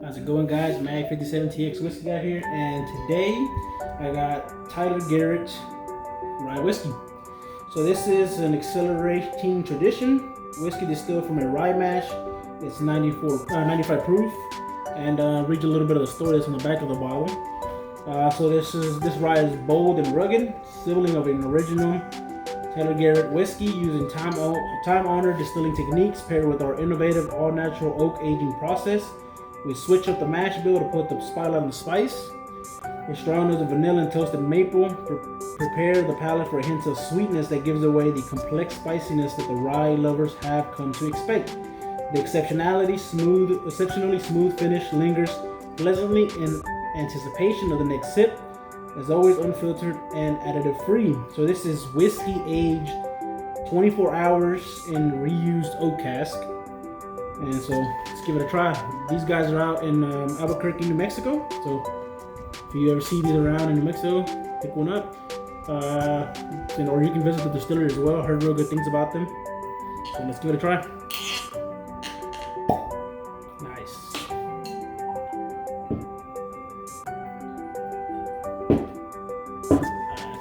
How's it going, guys? Mag 57TX Whiskey guy here, and today I got Tyler Garrett rye whiskey. So this is an accelerating tradition whiskey distilled from a rye mash. It's 95 proof, and read you a little bit of the story that's on the back of the bottle. So this rye is bold and rugged, sibling of an original Tyler Garrett whiskey using time-honored distilling techniques paired with our innovative all-natural oak aging process. We switch up the mash bill to put the spotlight on the spice. A strong note of vanilla and toasted maple prepare the palate for a hint of sweetness that gives away the complex spiciness that the rye lovers have come to expect. The exceptionally smooth finish lingers pleasantly in anticipation of the next sip, as always unfiltered and additive free. So this is whiskey aged 24 hours in reused oak cask. And so let's give it a try. These guys are out in Albuquerque, New Mexico. So if you ever see these around in New Mexico, pick one up. Or you can visit the distillery as well. I heard real good things about them. So let's give it a try. Nice.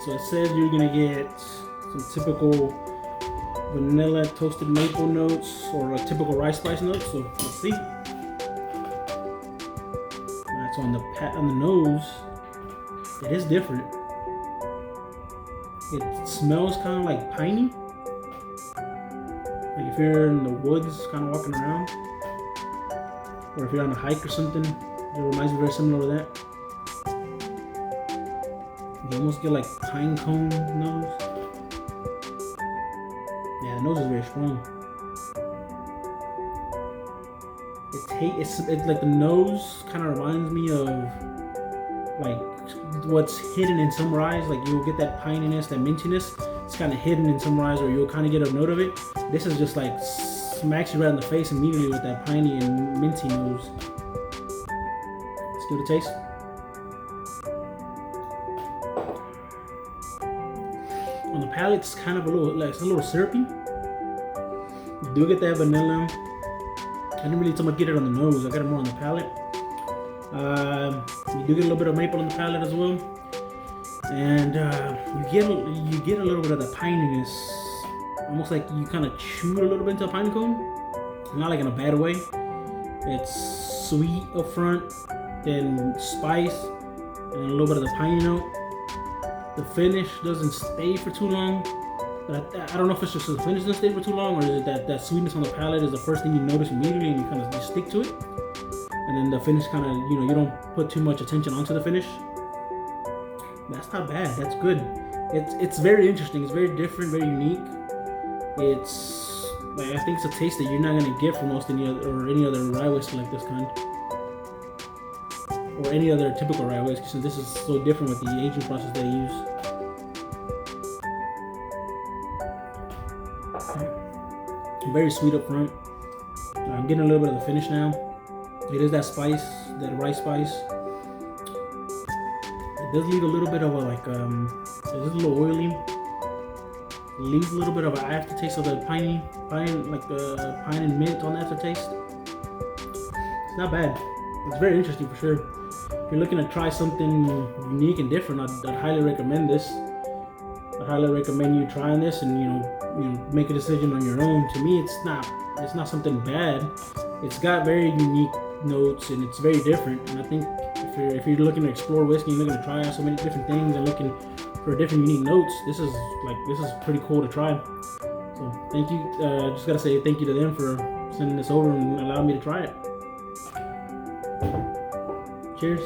So it says you're gonna get some typical vanilla toasted maple notes or a typical rice spice notes. So let's see. Alright, so on the nose, it is different. It smells kind of like piney. Like if you're in the woods, kind of walking around, or if you're on a hike or something, it reminds me very similar to that. You almost get like pine cone nose. Yeah, the nose is very strong. It's like the nose kind of reminds me of like what's hidden in some ryes. Like you'll get that pininess, that mintiness. It's kind of hidden in some ryes, or you'll kind of get a note of it. This is just like smacks you right in the face immediately with that piney and minty nose. Let's give it a taste. On the palate, it's kind of a little syrupy. You do get that vanilla. I didn't really so much get it on the nose. I got it more on the palate. You do get a little bit of maple on the palate as well, and you get a little bit of the pininess, almost like you kind of chew a little bit into a pine cone. Not like in a bad way. It's sweet up front, then spice, and a little bit of the piney note. The finish doesn't stay for too long. I don't know if it's just the finish doesn't stay for too long, or is it that sweetness on the palate is the first thing you notice immediately and you kind of just stick to it. And then the finish kind of, you don't put too much attention onto the finish. That's not bad. That's good. It's very interesting. It's very different, very unique. It's like, I think it's a taste that you're not gonna get from any other rye whiskey like this kind, or any other typical rye whiskey, since this is so different with the aging process they use. Very sweet up front. I'm getting a little bit of the finish now. It is that spice, that rice spice. It does leave a little bit of a it's a little oily. It leaves a little bit of an aftertaste of the pine and mint on the aftertaste. It's not bad. It's very interesting for sure. If you're looking to try something unique and different, I'd highly recommend this. I'd highly recommend you trying this and make a decision on your own. To me, it's not something bad. It's got very unique notes and it's very different. And I think if you're looking to explore whiskey, you're looking to try out so many different things and looking for different unique notes, this is pretty cool to try. So thank you. Just gotta say thank you to them for sending this over and allowing me to try it. Cheers.